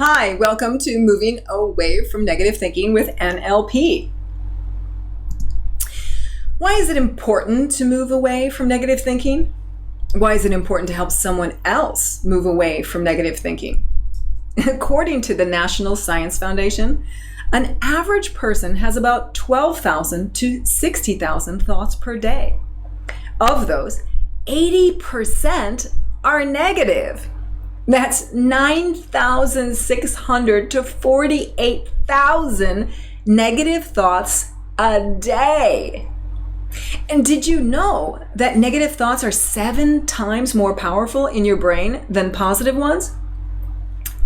Hi, welcome to Moving Away from Negative Thinking with NLP. Why is it important to move away from negative thinking? Why is it important to help someone else move away from negative thinking? According to the National Science Foundation, an average person has about 12,000 to 60,000 thoughts per day. Of those, 80% are negative. That's 9,600 to 48,000 negative thoughts a day. And did you know that negative thoughts are 7 times more powerful in your brain than positive ones?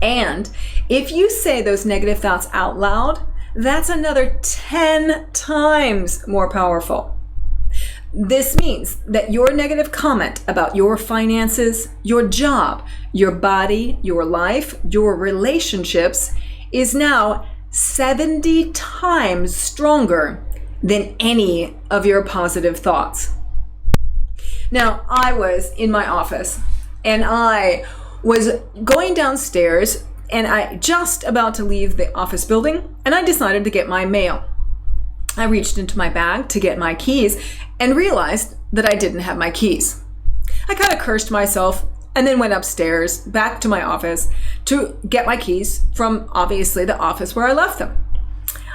And if you say those negative thoughts out loud, that's another 10 times more powerful. This means that your negative comment about your finances, your job, your body, your life, your relationships is now 70 times stronger than any of your positive thoughts. Now, I was in my office and I was going downstairs and I just about to leave the office building and I decided to get my mail. I reached into my bag to get my keys and realized that I didn't have my keys. I kind of cursed myself and then went upstairs back to my office to get my keys from obviously the office where I left them.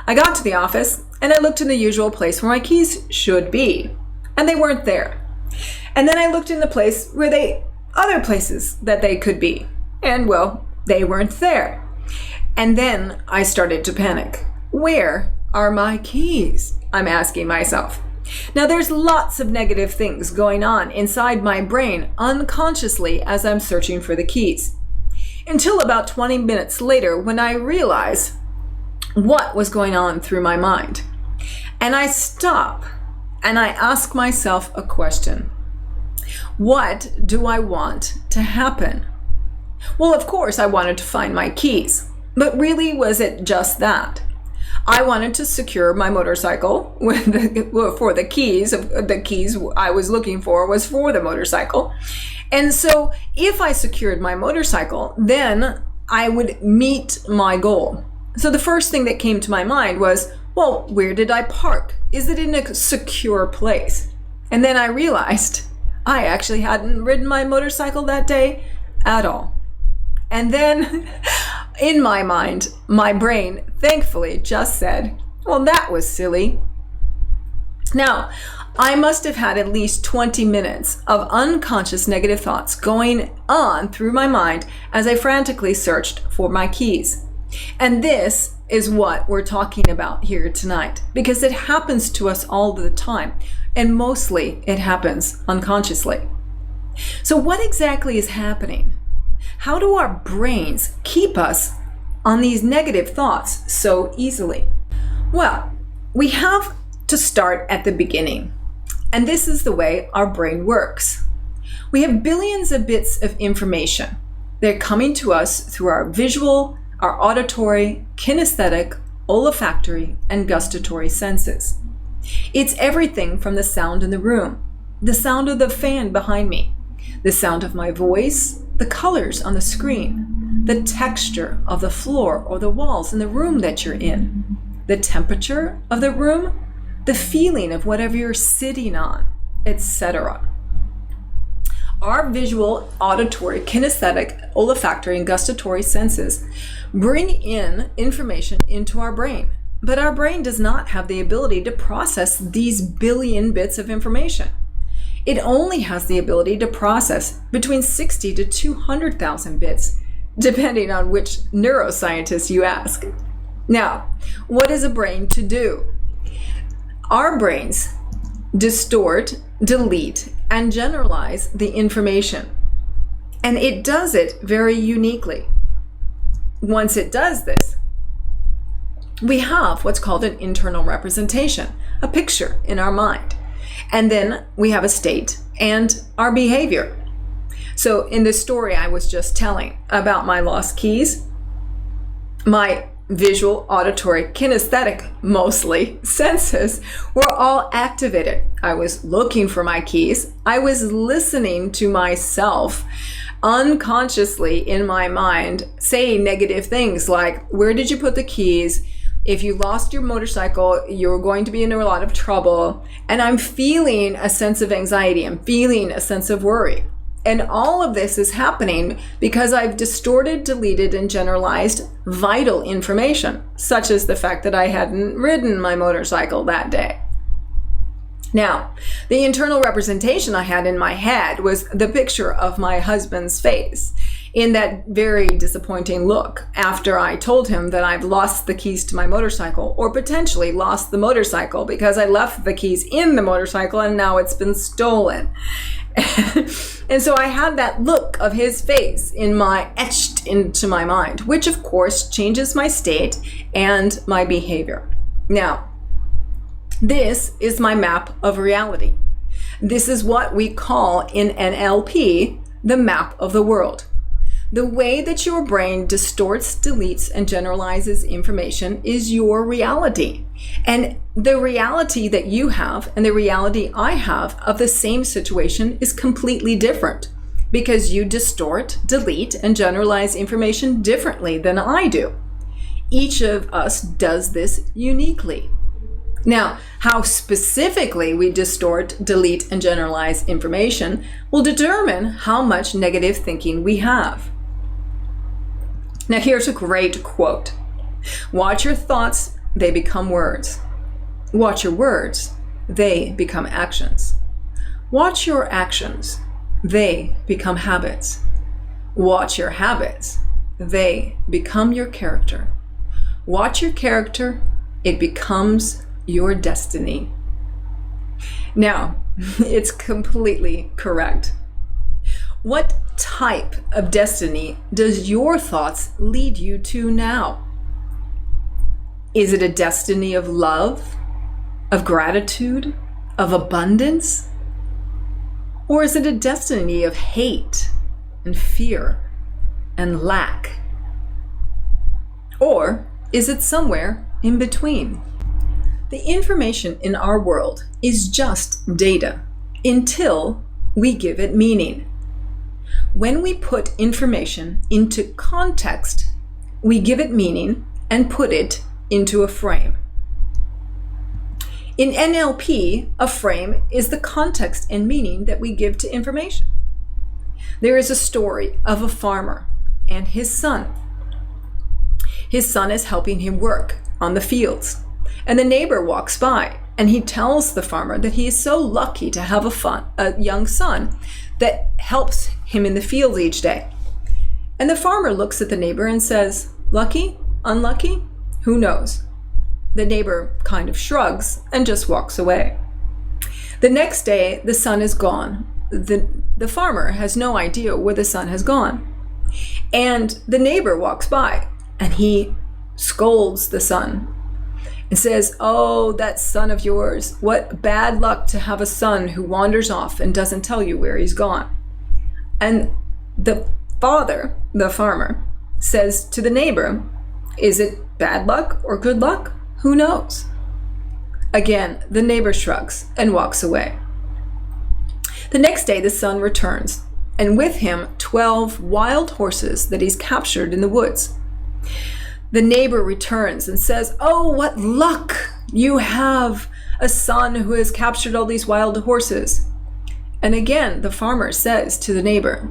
I got to the office and I looked in the usual place where my keys should be, and they weren't there. And then I looked in the place where other places that they could be, and well, they weren't there. And then I started to panic. Where are my keys? I'm asking myself. Now there's lots of negative things going on inside my brain unconsciously as I'm searching for the keys. Until about 20 minutes later when I realize what was going on through my mind. And I stop and I ask myself a question. What do I want to happen? Well, of course I wanted to find my keys, but really was it just that? I wanted to secure my motorcycle for the keys. The keys I was looking for was for the motorcycle. And so if I secured my motorcycle, then I would meet my goal. So the first thing that came to my mind was, well, where did I park? Is it in a secure place? And then I realized I actually hadn't ridden my motorcycle that day at all. And then in my mind, my brain thankfully just said, well, that was silly. Now, I must have had at least 20 minutes of unconscious negative thoughts going on through my mind as I frantically searched for my keys. And this is what we're talking about here tonight, because it happens to us all the time, and mostly it happens unconsciously. So what exactly is happening? How do our brains keep us on these negative thoughts so easily? Well, we have to start at the beginning. And this is the way our brain works. We have billions of bits of information. They're coming to us through our visual, our auditory, kinesthetic, olfactory, and gustatory senses. It's everything from the sound in the room, the sound of the fan behind me, the sound of my voice, the colors on the screen, the texture of the floor or the walls in the room that you're in, the temperature of the room, the feeling of whatever you're sitting on, etc. Our visual, auditory, kinesthetic, olfactory, and gustatory senses bring in information into our brain, but our brain does not have the ability to process these billion bits of information. It only has the ability to process between 60 to 200,000 bits, depending on which neuroscientist you ask. Now, what is a brain to do? Our brains distort, delete, and generalize the information. And it does it very uniquely. Once it does this, we have what's called an internal representation, a picture in our mind. And then we have a state and our behavior. So in the story I was just telling about my lost keys, my visual, auditory, kinesthetic, mostly, senses were all activated. I was looking for my keys. I was listening to myself unconsciously in my mind saying negative things like, where did you put the keys? If you lost your motorcycle, you're going to be in a lot of trouble. And I'm feeling a sense of anxiety. I'm feeling a sense of worry. And all of this is happening because I've distorted, deleted, and generalized vital information, such as the fact that I hadn't ridden my motorcycle that day. Now, the internal representation I had in my head was the picture of my husband's face in that very disappointing look after I told him that I've lost the keys to my motorcycle, or potentially lost the motorcycle because I left the keys in the motorcycle and now it's been stolen. And so I had that look of his face etched into my mind, which of course changes my state and my behavior. Now, this is my map of reality. This is what we call in NLP the map of the world. The way that your brain distorts, deletes, and generalizes information is your reality. And the reality that you have and the reality I have of the same situation is completely different because you distort, delete, and generalize information differently than I do. Each of us does this uniquely. Now, how specifically we distort, delete, and generalize information will determine how much negative thinking we have. Now, here's a great quote. Watch your thoughts, they become words. Watch your words, they become actions. Watch your actions, they become habits. Watch your habits, they become your character. Watch your character, it becomes your destiny. Now, it's completely correct. What type of destiny does your thoughts lead you to now? Is it a destiny of love, of gratitude, of abundance? Or is it a destiny of hate and fear and lack? Or is it somewhere in between? The information in our world is just data until we give it meaning. When we put information into context, we give it meaning and put it into a frame. In NLP, a frame is the context and meaning that we give to information. There is a story of a farmer and his son. His son is helping him work on the fields. And the neighbor walks by and he tells the farmer that he is so lucky to have a young son that helps him in the fields each day. And the farmer looks at the neighbor and says, lucky? Unlucky? Who knows? The neighbor kind of shrugs and just walks away. The next day, the son is gone. The farmer has no idea where the son has gone. And the neighbor walks by and he scolds the son and says, oh, that son of yours, what bad luck to have a son who wanders off and doesn't tell you where he's gone. And the father, the farmer, says to the neighbor, is it bad luck or good luck? Who knows? Again, the neighbor shrugs and walks away. The next day, the son returns, and with him 12 wild horses that he's captured in the woods. The neighbor returns and says, oh, what luck you have, a son who has captured all these wild horses. And again, the farmer says to the neighbor,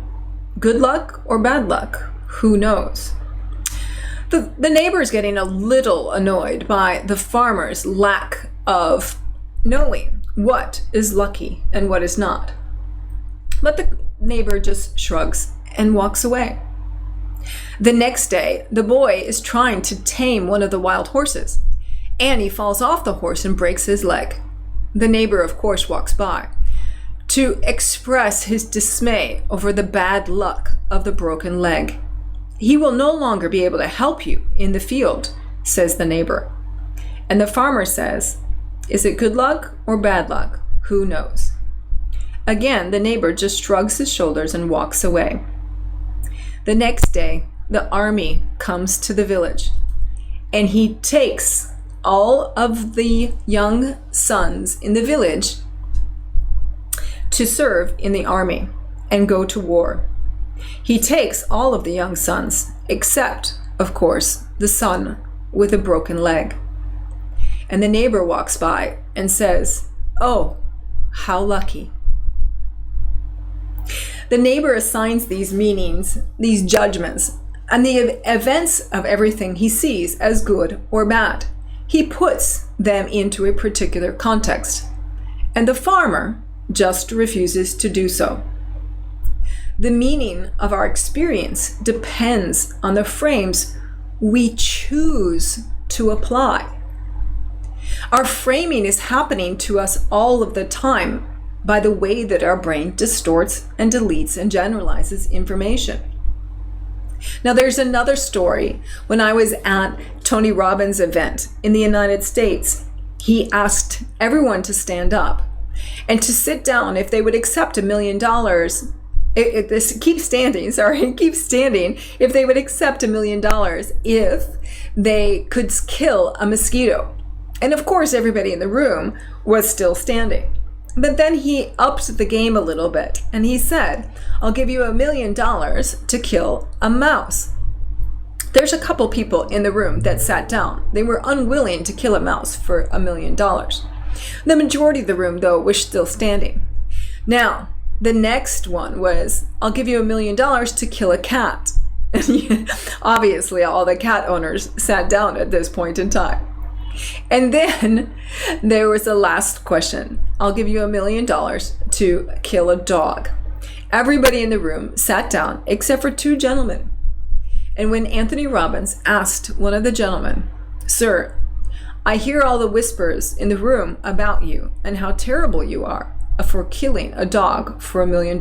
good luck or bad luck? Who knows? The neighbor is getting a little annoyed by the farmer's lack of knowing what is lucky and what is not. But the neighbor just shrugs and walks away. The next day, the boy is trying to tame one of the wild horses, and he falls off the horse and breaks his leg. The neighbor, of course, walks by to express his dismay over the bad luck of the broken leg. He will no longer be able to help you in the field, says the neighbor. And the farmer says, is it good luck or bad luck? Who knows? Again, the neighbor just shrugs his shoulders and walks away. The next day, the army comes to the village, and he takes all of the young sons in the village to serve in the army and go to war. He takes all of the young sons, except, of course, the son with a broken leg. And the neighbor walks by and says, "Oh, how lucky." The neighbor assigns these meanings, these judgments, and the events of everything he sees as good or bad. He puts them into a particular context, and the farmer just refuses to do so. The meaning of our experience depends on the frames we choose to apply. Our framing is happening to us all of the time by the way that our brain distorts and deletes and generalizes information. Now, there's another story. When I was at Tony Robbins' event in the United States, he asked everyone to stand up and to sit down if they would accept $1 million. Keep standing if they would accept $1 million if they could kill a mosquito. And of course, everybody in the room was still standing. But then he upped the game a little bit and he said, "I'll give you $1 million to kill a mouse." There's a couple people in the room that sat down. They were unwilling to kill a mouse for $1 million. The majority of the room, though, was still standing. Now, the next one was, "I'll give you $1 million to kill a cat." Obviously, all the cat owners sat down at this point in time. And then there was the last question. "I'll give you $1 million to kill a dog." Everybody in the room sat down except for two gentlemen. And when Anthony Robbins asked one of the gentlemen, "Sir, I hear all the whispers in the room about you and how terrible you are for killing a dog for $1 million.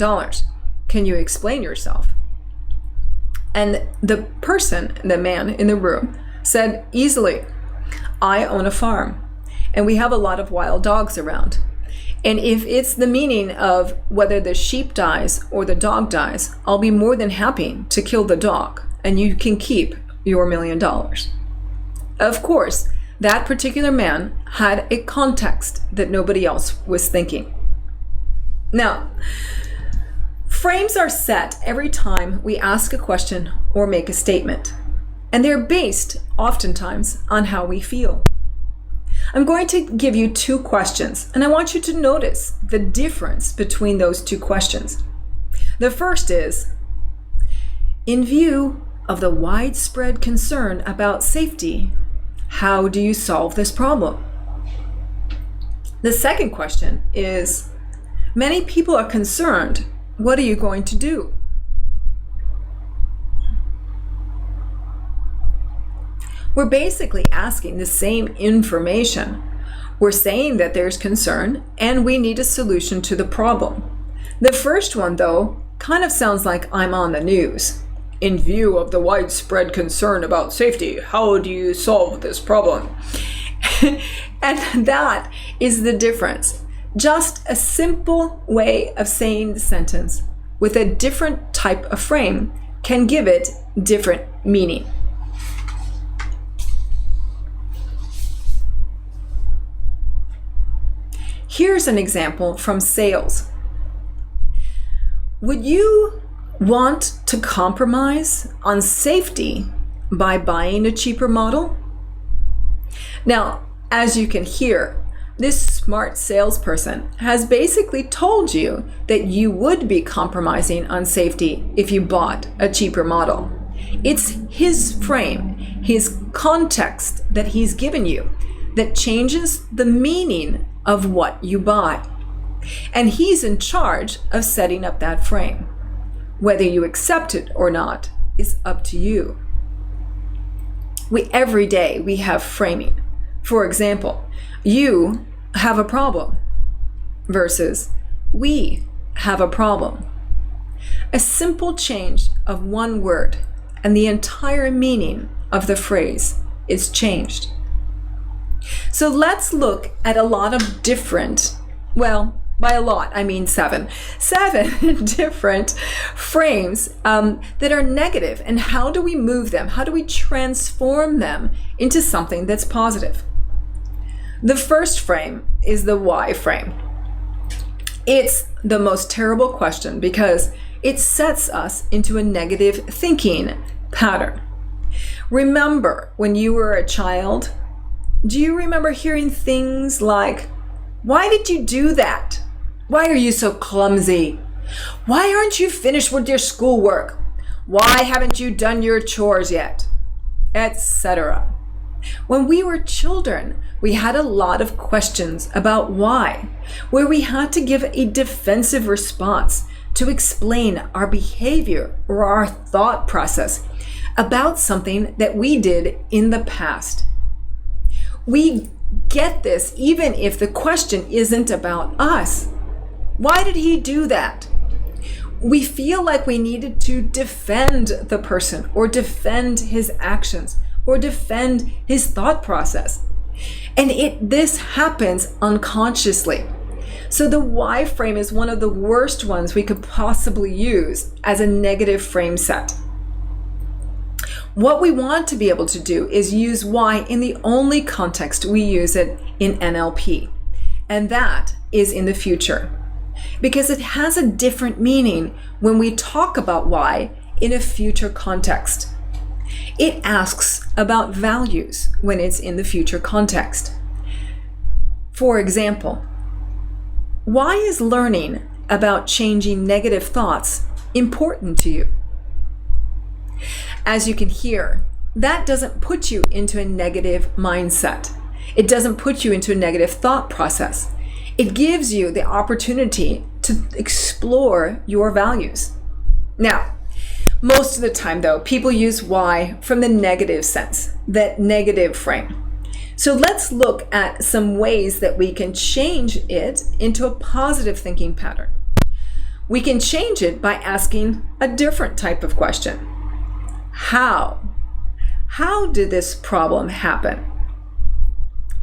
Can you explain yourself?" And the man in the room said, "Easily. I own a farm and we have a lot of wild dogs around. And if it's the meaning of whether the sheep dies or the dog dies, I'll be more than happy to kill the dog and you can keep your $1 million." Of course, that particular man had a context that nobody else was thinking. Now, frames are set every time we ask a question or make a statement, and they're based oftentimes on how we feel. I'm going to give you two questions, and I want you to notice the difference between those two questions. The first is, in view of the widespread concern about safety, how do you solve this problem? The second question is, many people are concerned. What are you going to do? We're basically asking the same information. We're saying that there's concern and we need a solution to the problem. The first one, though, kind of sounds like I'm on the news. In view of the widespread concern about safety, how do you solve this problem? And that is the difference. Just a simple way of saying the sentence with a different type of frame can give it different meaning. Here's an example from sales. Would you want to compromise on safety by buying a cheaper model? Now, as you can hear, this smart salesperson has basically told you that you would be compromising on safety if you bought a cheaper model. It's his frame, his context that he's given you that changes the meaning of what you buy. And he's in charge of setting up that frame. Whether you accept it or not is up to you. Every day we have framing. For example, you have a problem versus we have a problem. A simple change of one word and the entire meaning of the phrase is changed. So let's look at a lot of different, well, by a lot, I mean seven different frames that are negative, and how do we move them? How do we transform them into something that's positive? The first frame is the why frame. It's the most terrible question because it sets us into a negative thinking pattern. Remember when you were a child, do you remember hearing things like, "Why did you do that? Why are you so clumsy? Why aren't you finished with your schoolwork? Why haven't you done your chores yet?" Etc. When we were children, we had a lot of questions about why, where we had to give a defensive response to explain our behavior or our thought process about something that we did in the past. We get this even if the question isn't about us. Why did he do that? We feel like we needed to defend the person or defend his actions or defend his thought process. And this happens unconsciously. So the why frame is one of the worst ones we could possibly use as a negative frame set. What we want to be able to do is use why in the only context we use it in NLP, and that is in the future, because it has a different meaning when we talk about why in a future context. It asks about values when it's in the future context. For example, why is learning about changing negative thoughts important to you? As you can hear, that doesn't put you into a negative mindset. It doesn't put you into a negative thought process. It gives you the opportunity to explore your values. Now, most of the time though, people use why from the negative sense, that negative frame. So let's look at some ways that we can change it into a positive thinking pattern. We can change it by asking a different type of question. How? How did this problem happen?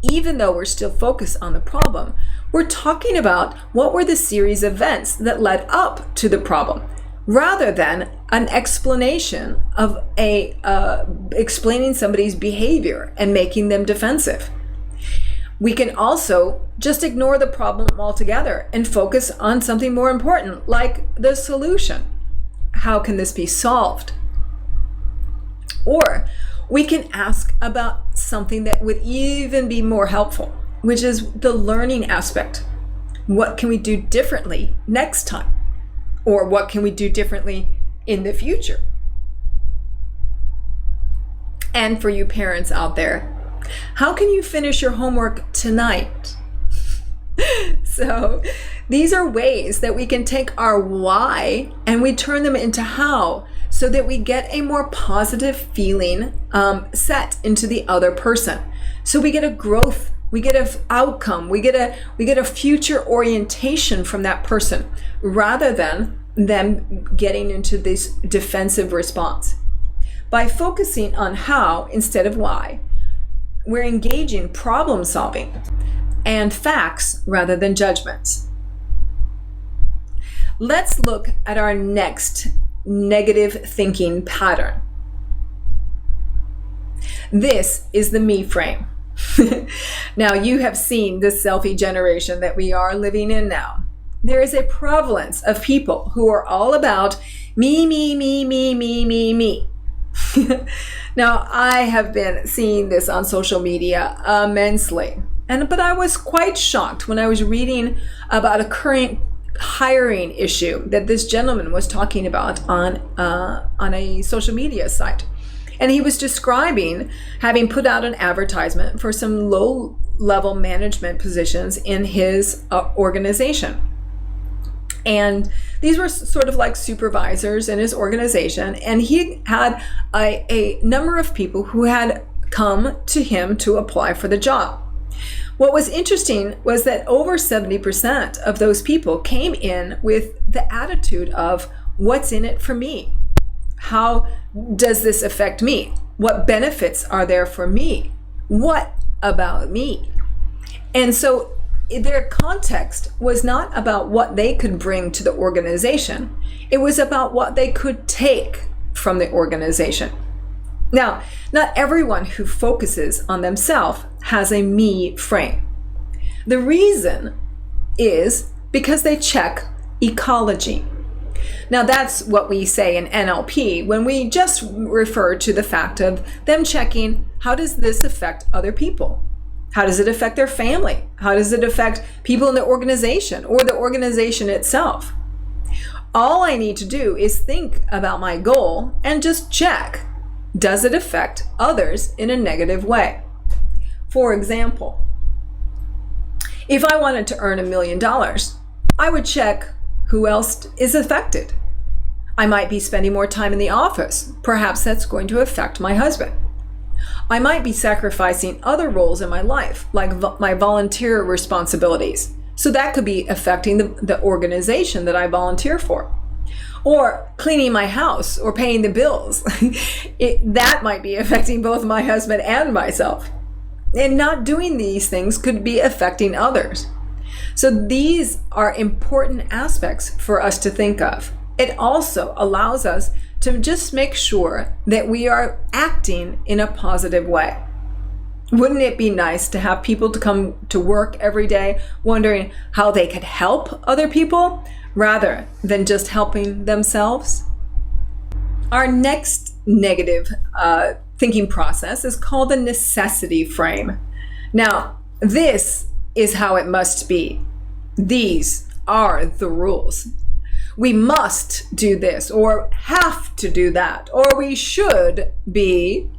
Even though we're still focused on the problem, we're talking about what were the series of events that led up to the problem, rather than an explanation of explaining somebody's behavior and making them defensive. We can also just ignore the problem altogether and focus on something more important, like the solution. How can this be solved? Or we can ask about something that would even be more helpful, which is the learning aspect. What can we do differently next time? Or what can we do differently in the future? And for you parents out there, how can you finish your homework tonight? So these are ways that we can take our why and we turn them into how, so that we get a more positive feeling set into the other person. So we get a growth, we get an outcome, we get a future orientation from that person, rather than them getting into this defensive response. By focusing on how instead of why, we're engaging problem solving and facts rather than judgments. Let's look at our next negative thinking pattern. This is the me frame. Now, you have seen the selfie generation that we are living in now. There is a prevalence of people who are all about me, me, me, me, me, me, me. Now, I have been seeing this on social media immensely, but I was quite shocked when I was reading about a current hiring issue that this gentleman was talking about on a social media site. And he was describing having put out an advertisement for some low-level management positions in his organization. And these were sort of like supervisors in his organization. And he had a number of people who had come to him to apply for the job. What was interesting was that over 70% of those people came in with the attitude of, what's in it for me? How does this affect me? What benefits are there for me? What about me? And so their context was not about what they could bring to the organization. It was about what they could take from the organization. Now, not everyone who focuses on themselves has a me frame. The reason is because they check ecology. Now, that's what we say in NLP when we just refer to the fact of them checking, how does this affect other people? How does it affect their family? How does it affect people in the organization or the organization itself? All I need to do is think about my goal and just check, does it affect others in a negative way? For example, if I wanted to earn $1 million, I would check who else is affected. I might be spending more time in the office. Perhaps that's going to affect my husband. I might be sacrificing other roles in my life, like my volunteer responsibilities. So that could be affecting the organization that I volunteer for. Or cleaning my house or paying the bills. That might be affecting both my husband and myself. And not doing these things could be affecting others. So these are important aspects for us to think of. It also allows us to just make sure that we are acting in a positive way. Wouldn't it be nice to have people to come to work every day wondering how they could help other people rather than just helping themselves? Our next negative thinking process is called the necessity frame. Now, this is how it must be. These are the rules. We must do this, or have to do that, or we should be.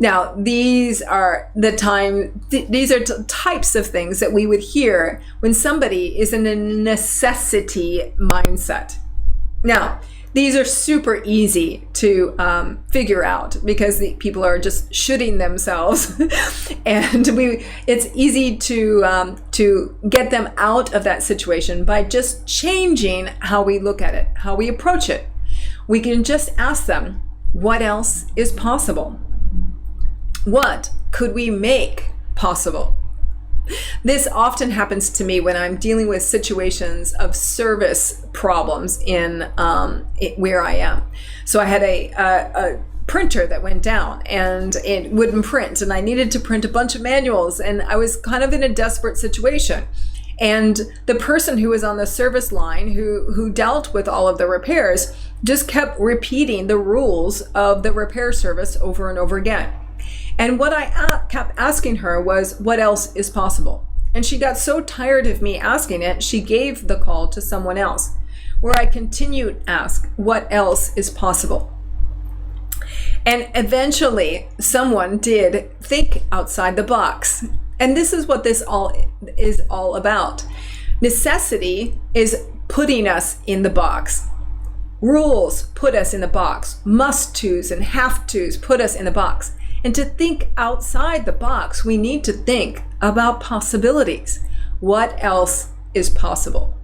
Now, these are types of things that we would hear when somebody is in a necessity mindset. Now, these are super easy to figure out because the people are just shooting themselves, and it's easy to get them out of that situation by just changing how we look at it, how we approach it. We can just ask them, what else is possible? What could we make possible? This often happens to me when I'm dealing with situations of service problems in where I am. So I had a printer that went down and it wouldn't print, and I needed to print a bunch of manuals, and I was kind of in a desperate situation. And the person who was on the service line who dealt with all of the repairs just kept repeating the rules of the repair service over and over again. And what I kept asking her was, what else is possible? And she got so tired of me asking it, she gave the call to someone else, where I continued to ask, what else is possible? And eventually, someone did think outside the box. And this is what this is all about. Necessity is putting us in the box. Rules put us in the box. Must-tos and have-tos put us in the box. And to think outside the box, we need to think about possibilities. What else is possible?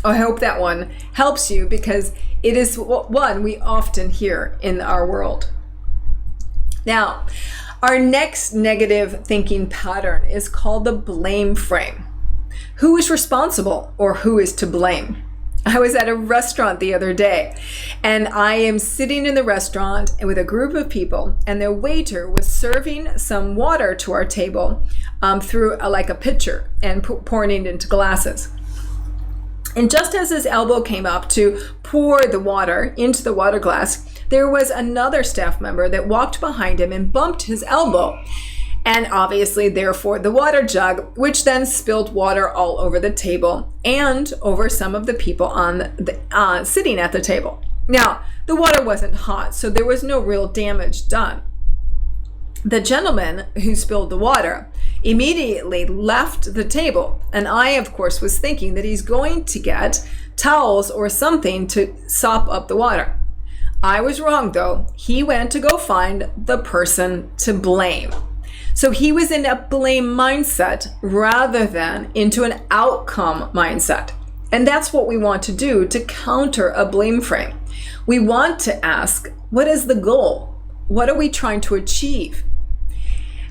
I hope that one helps you, because it is one we often hear in our world. Now, our next negative thinking pattern is called the blame frame. Who is responsible, or who is to blame? I was at a restaurant the other day, and I am sitting in the restaurant with a group of people, and the waiter was serving some water to our table through a pitcher and pouring it into glasses. And just as his elbow came up to pour the water into the water glass, there was another staff member that walked behind him and bumped his elbow. And obviously, therefore, the water jug, which then spilled water all over the table and over some of the people on the sitting at the table. Now, the water wasn't hot, so there was no real damage done. The gentleman who spilled the water immediately left the table, and I, of course, was thinking that he's going to get towels or something to sop up the water. I was wrong, though. He went to go find the person to blame. So he was in a blame mindset rather than into an outcome mindset. And that's what we want to do to counter a blame frame. We want to ask, what is the goal? What are we trying to achieve?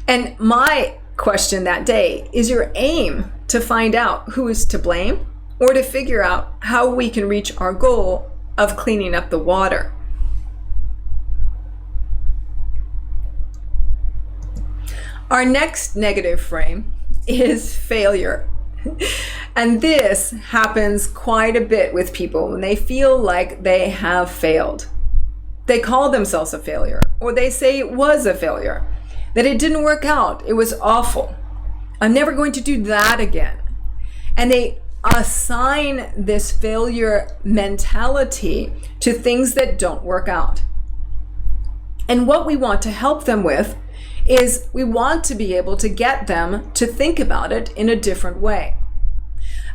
And my question that day, is your aim to find out who is to blame, or to figure out how we can reach our goal of cleaning up the water? Our next negative frame is failure. And this happens quite a bit with people when they feel like they have failed. They call themselves a failure, or they say it was a failure, that it didn't work out, it was awful. I'm never going to do that again. And they assign this failure mentality to things that don't work out. And what we want to help them with is we want to be able to get them to think about it in a different way.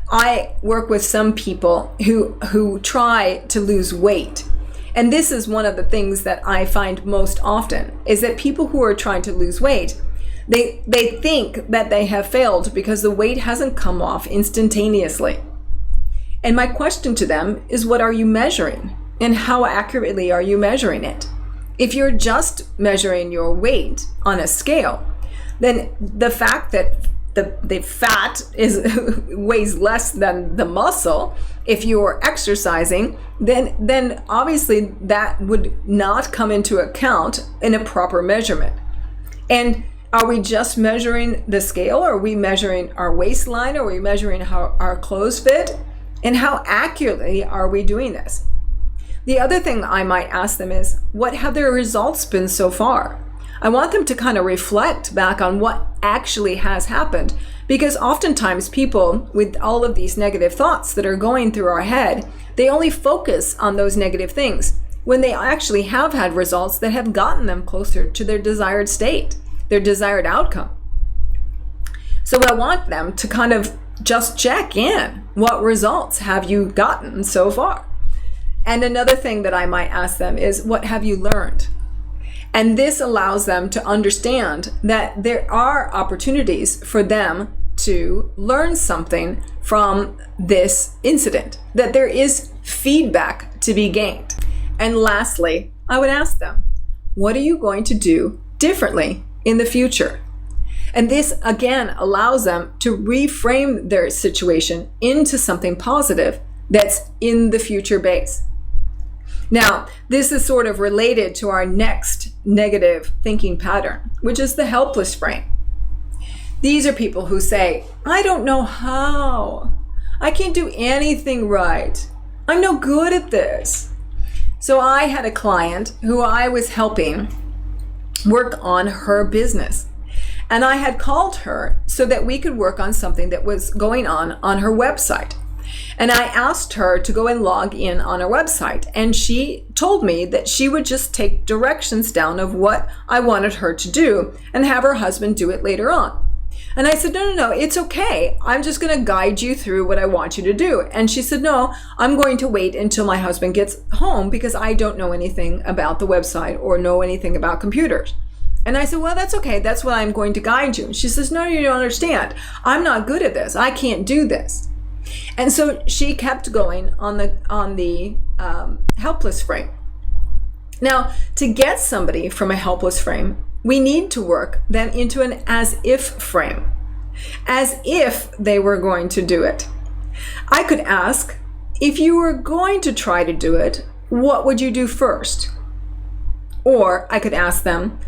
I work with some people who try to lose weight. And this is one of the things that I find most often, is that people who are trying to lose weight, they think that they have failed because the weight hasn't come off instantaneously. And my question to them is, what are you measuring? And how accurately are you measuring it? If you're just measuring your weight on a scale, then the fact that the fat weighs less than the muscle, if you're exercising, then obviously that would not come into account in a proper measurement. And are we just measuring the scale? Or are we measuring our waistline? Or are we measuring how our clothes fit? And how accurately are we doing this? The other thing I might ask them is, what have their results been so far? I want them to kind of reflect back on what actually has happened, because oftentimes people with all of these negative thoughts that are going through our head, they only focus on those negative things when they actually have had results that have gotten them closer to their desired state, their desired outcome. So I want them to kind of just check in. What results have you gotten so far? And another thing that I might ask them is, what have you learned? And this allows them to understand that there are opportunities for them to learn something from this incident, that there is feedback to be gained. And lastly, I would ask them, what are you going to do differently in the future? And this, again, allows them to reframe their situation into something positive that's in the future base. Now, this is sort of related to our next negative thinking pattern, which is the helpless frame. These are people who say, I don't know how. I can't do anything right. I'm no good at this. So I had a client who I was helping work on her business. And I had called her so that we could work on something that was going on her website. And I asked her to go and log in on her website. And she told me that she would just take directions down of what I wanted her to do and have her husband do it later on. And I said, no, it's okay. I'm just going to guide you through what I want you to do. And she said, no, I'm going to wait until my husband gets home because I don't know anything about the website or know anything about computers. And I said, well, that's okay. That's what I'm going to guide you. And she says, no, you don't understand. I'm not good at this. I can't do this. And so she kept going on the helpless frame. Now, to get somebody from a helpless frame, we need to work them into an as-if frame, as if they were going to do it. I could ask, if you were going to try to do it, what would you do first? Or I could ask them,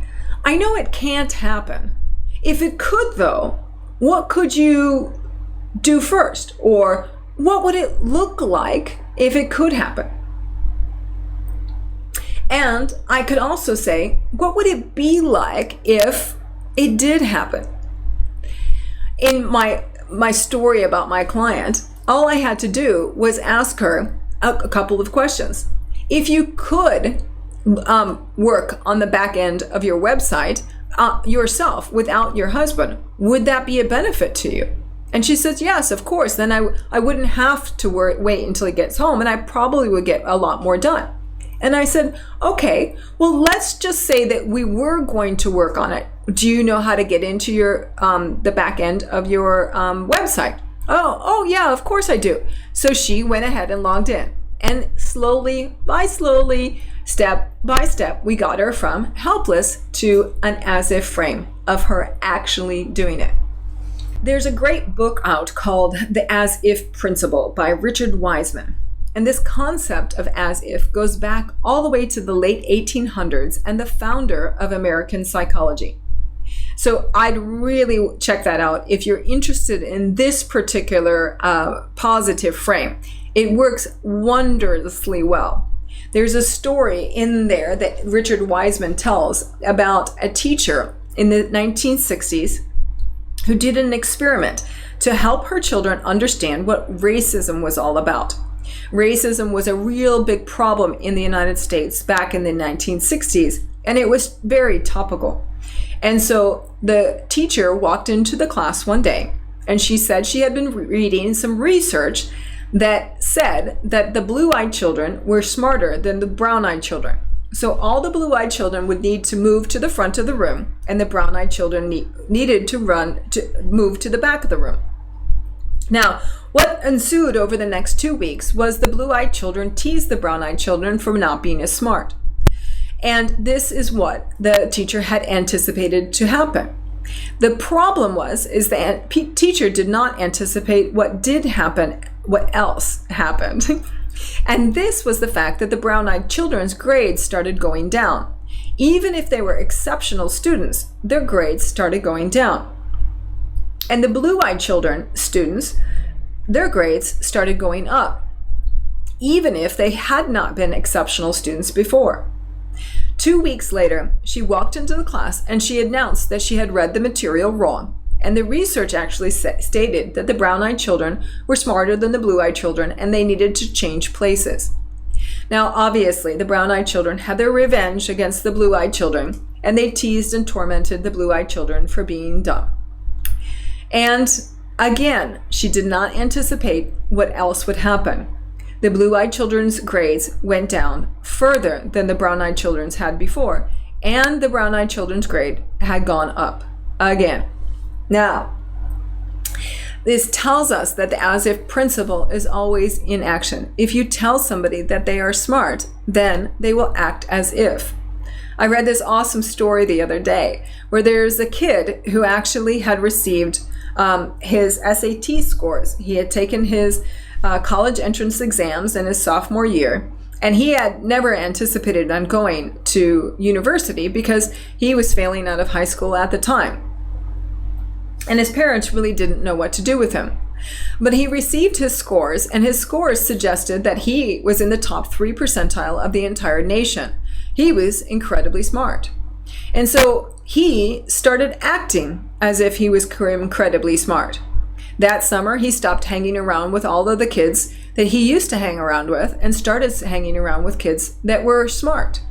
I know it can't happen. If it could, though, what could you do first? Or what would it look like if it could happen? And I could also say, what would it be like if it did happen? In my story about my client, all I had to do was ask her a couple of questions. If you could work on the back end of your website yourself without your husband, would that be a benefit to you? And she says, yes, of course. Then I wouldn't have to wait until he gets home, and I probably would get a lot more done. And I said, okay, well, let's just say that we were going to work on it. Do you know how to get into your the back end of your website? Oh, yeah, of course I do. So she went ahead and logged in. And slowly, step by step, we got her from helpless to an as-if frame of her actually doing it. There's a great book out called The As-If Principle by Richard Wiseman. And this concept of as-if goes back all the way to the late 1800s and the founder of American psychology. So I'd really check that out if you're interested in this particular positive frame. It works wondrously well. There's a story in there that Richard Wiseman tells about a teacher in the 1960s who did an experiment to help her children understand what racism was all about. Racism was a real big problem in the United States back in the 1960s, and it was very topical. And so the teacher walked into the class one day, and she said she had been reading some research that said that the blue-eyed children were smarter than the brown-eyed children. So all the blue-eyed children would need to move to the front of the room, and the brown-eyed children needed to move to the back of the room. Now, what ensued over the next 2 weeks was the blue-eyed children teased the brown-eyed children for not being as smart. And this is what the teacher had anticipated to happen. The problem is the teacher did not anticipate what did happen, what else happened. And this was the fact that the brown-eyed children's grades started going down. Even if they were exceptional students, their grades started going down. And the blue-eyed students, their grades started going up, even if they had not been exceptional students before. 2 weeks later, she walked into the class and she announced that she had read the material wrong. And the research actually stated that the brown-eyed children were smarter than the blue-eyed children and they needed to change places. Now, obviously, the brown-eyed children had their revenge against the blue-eyed children, and they teased and tormented the blue-eyed children for being dumb. And again, she did not anticipate what else would happen. The blue-eyed children's grades went down further than the brown-eyed children's had before, and the brown-eyed children's grade had gone up again. Now, this tells us that the as-if principle is always in action. If you tell somebody that they are smart, then they will act as if. I read this awesome story the other day where there's a kid who actually had received his SAT scores. He had taken his college entrance exams in his sophomore year, and he had never anticipated on going to university because he was failing out of high school at the time. And his parents really didn't know what to do with him. But he received his scores, and his scores suggested that he was in the top 3 percentile of the entire nation. He was incredibly smart. And so he started acting as if he was incredibly smart. That summer, he stopped hanging around with all of the kids that he used to hang around with and started hanging around with kids that were smart.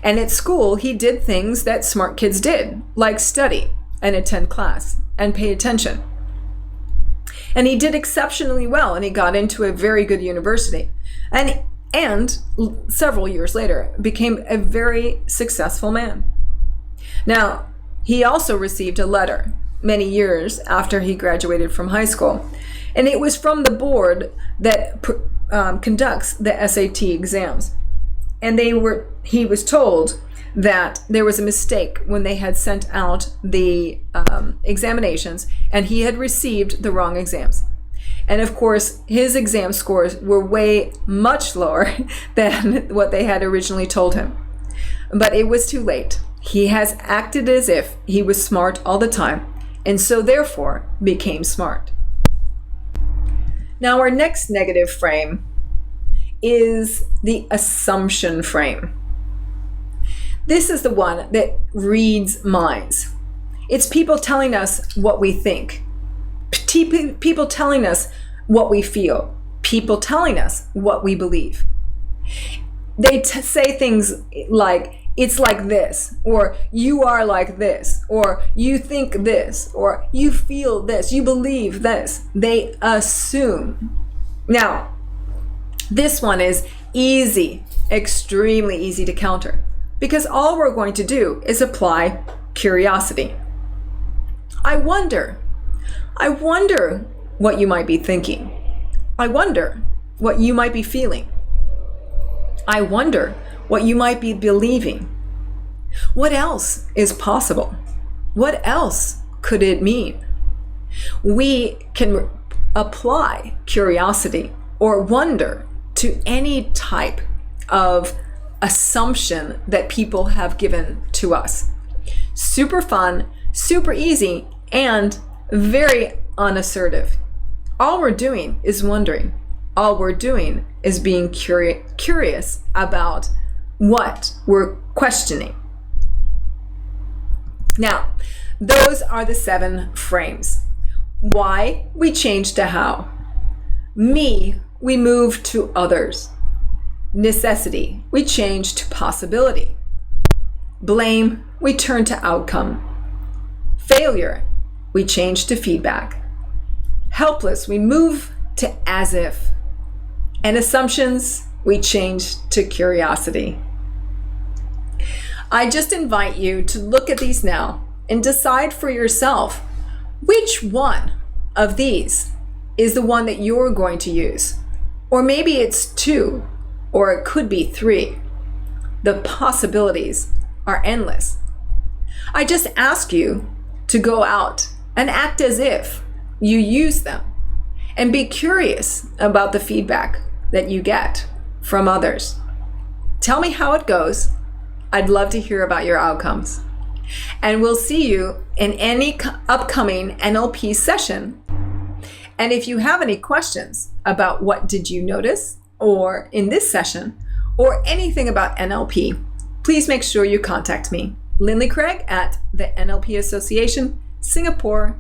And at school, he did things that smart kids did, like study and attend class and pay attention. And he did exceptionally well, and he got into a very good university. And several years later, became a very successful man. Now, he also received a letter many years after he graduated from high school. And it was from the board that conducts the SAT exams. And he was told that there was a mistake when they had sent out the examinations, and he had received the wrong exams. And of course, his exam scores were way much lower than what they had originally told him. But it was too late. He has acted as if he was smart all the time, and so therefore became smart. Now, our next negative frame is the assumption frame. This is the one that reads minds. It's people telling us what we think, people telling us what we feel, people telling us what we believe. They say things like, it's like this, or you are like this, or you think this, or you feel this, you believe this. They assume. Now, this one is easy, extremely easy to counter, because all we're going to do is apply curiosity. I wonder what you might be thinking. I wonder what you might be feeling. I wonder what you might be believing. What else is possible? What else could it mean? We can apply curiosity or wonder to any type of assumption that people have given to us. Super fun, super easy, and very unassertive. All we're doing is wondering. All we're doing is being curious about what we're questioning. Now, those are the 7 frames. Why, we change to how. Me, we move to others. Necessity, we change to possibility. Blame, we turn to outcome. Failure, we change to feedback. Helpless, we move to as if. And assumptions, we change to curiosity. I just invite you to look at these now and decide for yourself which one of these is the one that you're going to use. Or maybe it's 2, or it could be 3. The possibilities are endless. I just ask you to go out and act as if you use them and be curious about the feedback that you get from others. Tell me how it goes. I'd love to hear about your outcomes. And we'll see you in any upcoming NLP session. And if you have any questions about what did you notice, or in this session, or anything about NLP, please make sure you contact me, Lindley Craig at the NLP Association, Singapore,